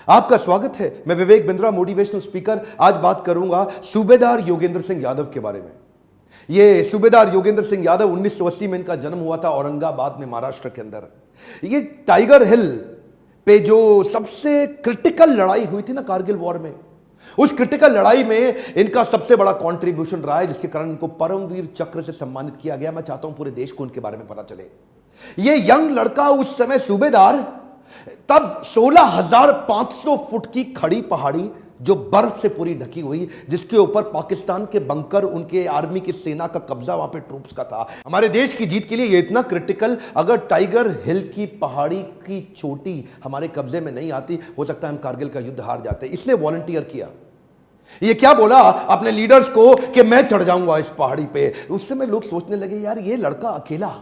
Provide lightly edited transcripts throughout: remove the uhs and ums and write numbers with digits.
आपका स्वागत है। मैं विवेक बिंद्रा, मोटिवेशनल स्पीकर। आज बात करूंगा सूबेदार योगेंद्र सिंह यादव के बारे में। ये सूबेदार योगेंद्र सिंह यादव 1980 में इनका जन्म हुआ था औरंगाबाद में, महाराष्ट्र के अंदर। ये टाइगर हिल पे जो सबसे क्रिटिकल लड़ाई हुई थी ना, कारगिल वॉर में, उस क्रिटिकल लड़ाई में इनका सबसे बड़ा कंट्रीब्यूशन रहा है, जिसके कारण इनको परमवीर चक्र से सम्मानित किया गया। मैं चाहता हूं पूरे देश को उनके बारे में पता चले। ये यंग लड़का उस समय सूबेदार, तब 16,500 फुट की खड़ी पहाड़ी जो बर्फ से पूरी ढकी हुई, जिसके ऊपर पाकिस्तान के बंकर, उनके आर्मी की सेना का कब्जा वहां पे ट्रूप्स का था। हमारे देश की जीत के लिए ये इतना क्रिटिकल, अगर टाइगर हिल की पहाड़ी की चोटी हमारे कब्जे में नहीं आती, हो सकता है हम कारगिल का युद्ध हार जाते। इसलिए वॉलंटियर किया। ये क्या बोला अपने लीडर्स को कि मैं चढ़ जाऊंगा इस पहाड़ी पे। उस समय लोग सोचने लगे, यार ये लड़का अकेला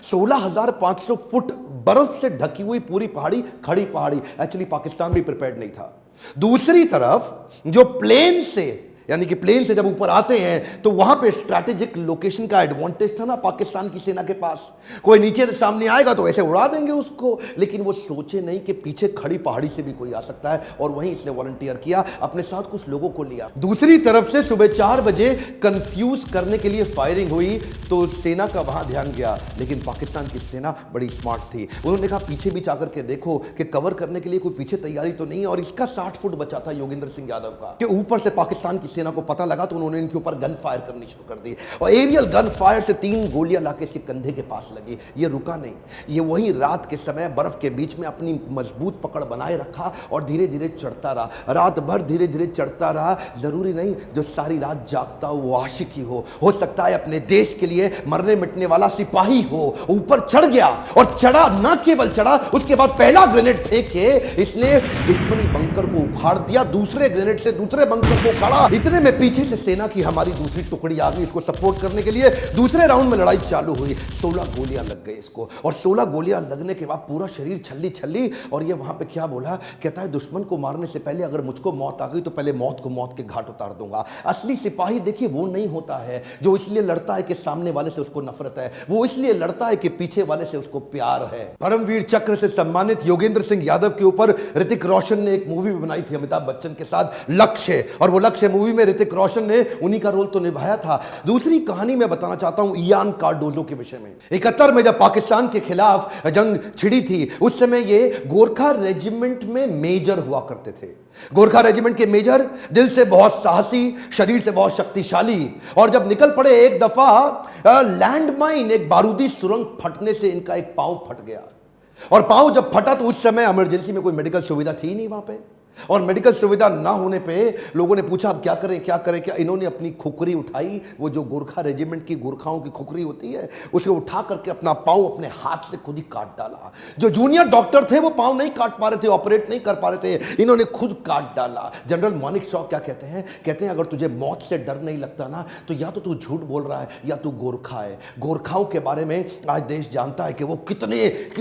16,500 फुट बर्फ से ढकी हुई पूरी पहाड़ी, खड़ी पहाड़ी। एक्चुअली पाकिस्तान भी प्रिपेयर्ड नहीं था। दूसरी तरफ जो प्लेन से, यानी कि प्लेन से जब ऊपर आते हैं तो वहां पे स्ट्रैटेजिक लोकेशन का एडवांटेज था ना पाकिस्तान की सेना के पास। कोई नीचे से सामने आएगा तो ऐसे उड़ा देंगे उसको, लेकिन वो सोचे नहीं कि पीछे खड़ी पहाड़ी से भी कोई आ सकता है, और वहीं इसने वॉलंटियर किया, अपने साथ कुछ लोगों को लिया। दूसरी तरफ से सुबह 4 बजे कंफ्यूज करने के लिए फायरिंग हुई तो सेना का वहां ध्यान गया, लेकिन पाकिस्तान की सेना बड़ी स्मार्ट थी। उन्होंने कहा पीछे भी जाकर के देखो कि कवर करने के लिए कोई पीछे तैयारी तो नहीं है, और इसका 60 फुट बचा था योगेंद्र सिंह यादव का, कि ऊपर से पाकिस्तान की सेना को पता लगा तो उन्होंने इनके ऊपर गन फायर करनी शुरू कर दी, और एरियल गन फायर से 3 गोलियां लाके इसके कंधे के पास लगी। ये रुका नहीं, ये वही रात के समय बर्फ के बीच में अपनी मजबूत पकड़ बनाए रखा और धीरे धीरे चढ़ता रहा। रात भर धीरे धीरे चढ़ता रहा। जरूरी नहीं जो सारी रात जागता हो वो आशिकी हो सकता है अपने देश के लिए मरने मिटने वाला सिपाही हो। ऊपर चढ़ गया, और चढ़ा, ना केवल चढ़ा, उसके बाद पहला ग्रेनेड फेंक के इसने दुश्मनी बंकर को उखाड़ दिया, दूसरे ग्रेनेड से दूसरे बंकर को उखाड़ा। इतने में पीछे से सेना की हमारी दूसरी टुकड़ी आ गई इसको सपोर्ट करने के लिए। दूसरे राउंड में लड़ाई चालू हुई। 16 गोलियां लग गई इसको, और 16 गोलियां लगने के बाद पूरा शरीर छल्ली छल्ली। और ये वहां पे क्या बोला, कहता है दुश्मन को मारने से पहले अगर मुझको मौत आ गई तो पहले मौत को मौत के घाट उतार दूंगा। असली सिपाही देखिए वो नहीं होता है जो इसलिए लड़ता है कि सामने वाले से उसको नफरत है, वो इसलिए लड़ता है कि पीछे वाले से उसको प्यार है। परमवीर चक्र से सम्मानित योगेंद्र सिंह यादव के ऊपर ऋतिक रोशन ने एक मूवी बनाई थी अमिताभ बच्चन के साथ, लक्ष्य। और वो लक्ष्य मूवी में ऋतिक रोशन ने उन्हीं का रोल तो निभाया था। दूसरी कहानी मैं बताना चाहता हूं इयान कार्डोजो के विषय में। 71 में जब पाकिस्तान के खिलाफ जंग छिड़ी थी, उस समय ये गोरखा रेजिमेंट में मेजर हुआ करते थे। गोरखा रेजिमेंट के मेजर, दिल से बहुत साहसी, शरीर से बहुत शक्तिशाली। और जब निकल पड़े, एक दफा लैंडमाइन, एक बारूदी सुरंग फटने से इनका एक पांव फट गया। और पांव जब फटा तो उस समय इमरजेंसी में कोई मेडिकल सुविधा थी नहीं वहां पे, और मेडिकल सुविधा ना होने पे लोगों ने पूछा अब क्या करें क्या करें क्या। इन्होंने अपनी खुकरी उठाई, वो जो गोरखा रेजिमेंट की गोरखाओं की खुकरी होती है, उसे उठा करके अपना पांव अपने हाथ से खुद ही काट डाला। जो जूनियर डॉक्टर थे वो पांव नहीं काट पा रहे थे, ऑपरेट नहीं कर पा रहे थे, इन्होंने खुद काट डाला। जनरल मानिक शॉ क्या कहते हैं, कहते हैं अगर तुझे मौत से डर नहीं लगता ना, तो या तो तू झूठ बोल रहा है या तू गोरखा है। गोरखाओं के बारे में आज देश जानता है कि वो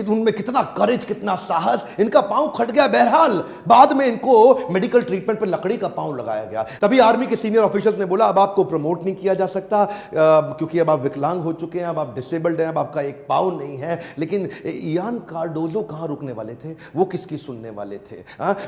उनमें कितना करेज, कितना साहस। इनका पांव फट गया, बहरहाल बाद में को मेडिकल ट्रीटमेंट पर लकड़ी का पांव लगाया गया। तभी आर्मी के सीनियर ऑफिसर्स ने बोला अब आपको प्रमोट नहीं किया जा सकता, क्योंकि अब आप विकलांग हो चुके हैं, अब आप डिसेबल्ड हैं, अब आपका एक पांव नहीं है। लेकिन इयान कार्डोजो कहां रुकने वाले थे, वो किसकी सुनने वाले थे।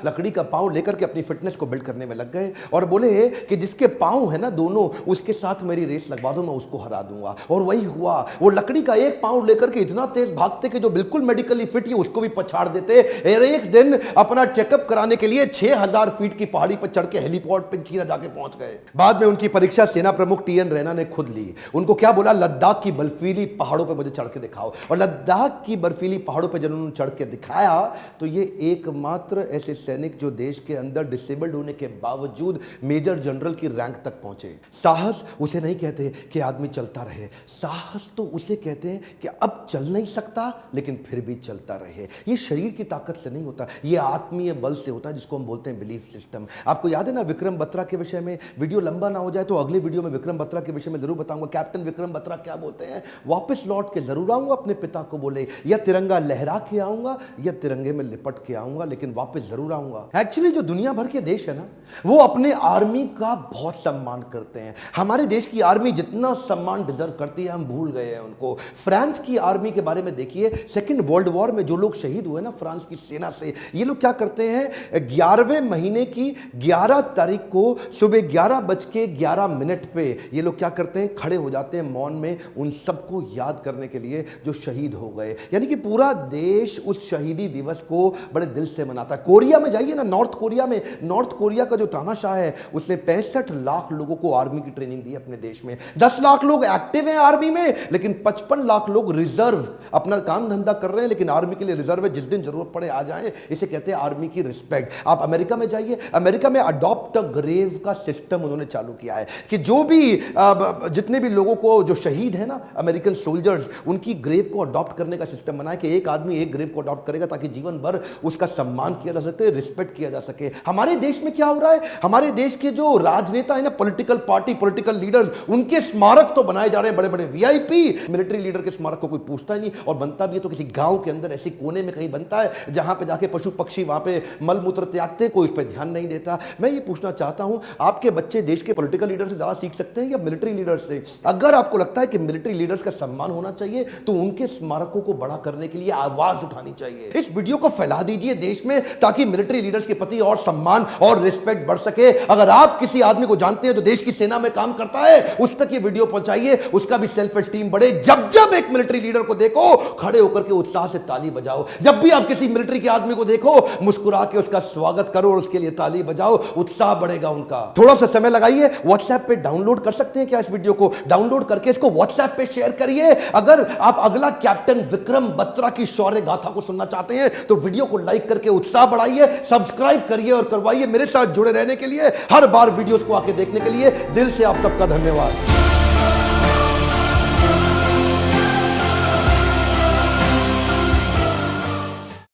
लकड़ी का पांव लेकर के अपनी फिटनेस को बिल्ड करने में लग गए, और बोले कि जिसके पांव है ना दोनों, उसके साथ मेरी रेस लगवा दो, मैं उसको हरा दूंगा। और वही हुआ। वो लकड़ी का एक पांव लेकर के इतना तेज भागते कि जो बिल्कुल मेडिकली फिट है उसको भी पछाड़ देते। एक दिन अपना चेकअप कराने के लिए 6,000 फीट की पहाड़ी पर चढ़ के हेलीपोर्ट पे चीना जाके पहुंच गए। बाद में उनकी परीक्षा सेना प्रमुख टी एन रैना ने खुद ली। उनको क्या बोला, लद्दाख की बर्फीली पहाड़ों पे मुझे चढ़ के दिखाओ। और लद्दाख की बर्फीली पहाड़ों पे जब उन्होंने चढ़ के दिखाया तो ये एकमात्र ऐसे सैनिक जो देश के अंदर डिसेबल्ड होने के बावजूद मेजर जनरल की रैंक तक पहुंचे। साहस उसे नहीं कहते कि आदमी चलता रहे, साहस तो उसे कहते हैं कि अब चल नहीं सकता लेकिन फिर भी चलता रहे। ये शरीर की ताकत से नहीं होता, ये आत्मीय बल से होता है, जिसको जिसको हम बोलते हैं बिलीफ सिस्टम। आपको याद है ना विक्रम बत्रा के विषय में, वीडियो लंबा ना हो जाए तो अगले वीडियो में विक्रम बत्रा के विषय में जरूर बताऊंगा। कैप्टन विक्रम बत्रा क्या बोलते हैं, वापस लौट के जरूर आऊंगा अपने पिता को बोले, या तिरंगा लहरा के आऊंगा या तिरंगे में लिपट के आऊंगा, लेकिन वापस जरूर आऊंगा। एक्चुअली जो दुनिया भर के देश है ना, वो अपने आर्मी का बहुत सम्मान करते हैं। हमारे देश की आर्मी जितना सम्मान डिजर्व करती है हम भूल गए हैं उनको। फ्रांस की आर्मी के बारे में देखिए, सेकेंड वर्ल्ड वॉर में जो लोग शहीद हुए ना फ्रांस की सेना से, ये लोग क्या करते हैं, 11वें महीने की 11 तारीख को सुबह 11:11 पे ये लोग क्या करते हैं, खड़े हो जाते हैं मौन में उन सबको याद करने के लिए जो शहीद हो गए। यानी कि पूरा देश उस शहीदी दिवस को बड़े दिल से मनाता है। कोरिया में जाइए ना, नॉर्थ कोरिया में, नॉर्थ कोरिया का जो तानाशाह है उसने 65 लाख लोगों को आर्मी की ट्रेनिंग दी अपने देश में। 10 लाख लोग एक्टिव हैं आर्मी में, लेकिन 55 लाख लोग रिजर्व, अपना काम धंधा कर रहे हैं लेकिन आर्मी के लिए रिजर्व है, जिस दिन जरूरत पड़े आ जाएं। इसे कहते हैं आर्मी की रिस्पेक्ट। आप अमेरिका में जाइए, अमेरिका में अडॉप्ट अ ग्रेव का सिस्टम उन्होंने चालू किया है कि जो भी जितने भी लोगों को जो शहीद है ना अमेरिकन सोल्जर्स, उनकी ग्रेव को अडॉप्ट करने का सिस्टम बनाया कि एक आदमी एक ग्रेव को अडॉप्ट करेगा ताकि जीवन भर उसका सम्मान किया जा सके, रिस्पेक्ट किया जा सके। हमारे देश में क्या हो रहा है, हमारे देश के जो राजनेता है ना, पॉलिटिकल पार्टी, पॉलिटिकल लीडर्स, उनके स्मारक तो बनाए जा रहे हैं बड़े बड़े वीआईपी। मिलिट्री लीडर के स्मारक को कोई पूछता ही नहीं, और बनता भी है तो किसी गांव के अंदर ऐसे कोने में कहीं बनता है जहां पे जाके पशु पक्षी वहां पे मल मूत्र त्यागते, कोई इस पर ध्यान नहीं देता। मैं ये पूछना चाहता हूं, आपके बच्चे देश के पॉलिटिकल लीडर से ज्यादा सीख सकते हैं या मिलिट्री लीडर से? अगर आपको लगता है कि मिलिट्री लीडर्स का सम्मान होना चाहिए तो उनके स्मारकों को बड़ा करने के लिए आवाज उठानी चाहिए। इस वीडियो को फैला दीजिए देश में ताकि मिलिट्री लीडर्स के प्रति और सम्मान और रिस्पेक्ट बढ़ सके। अगर आप किसी आदमी को जानते हैं जो देश की सेना में काम करता है, उस तक ये वीडियो पहुंचाइए, उसका भी सेल्फ एस्टीम बढ़े। जब जब एक मिलिट्री लीडर को देखो, खड़े होकर के उत्साह से ताली बजाओ। जब भी आप किसी मिलिट्री के आदमी को देखो, मुस्कुरा के उसका स्वागत करो और उसके लिए ताली बजाओ, उत्साह बढ़ेगा उनका। थोड़ा सा समय लगाइए, व्हाट्सएप पे डाउनलोड कर सकते हैं क्या इस वीडियो को? डाउनलोड करके इसको व्हाट्सएप पे शेयर करिए। अगर आप अगला कैप्टन विक्रम बत्रा की शौर्य गाथा को सुनना चाहते हैं तो वीडियो को लाइक करके उत्साह बढ़ाइए, सब्सक्राइब करिए और करवाइए। मेरे साथ जुड़े रहने के लिए, हर बार वीडियोस को आके देखने के लिए दिल से आप सबका धन्यवाद।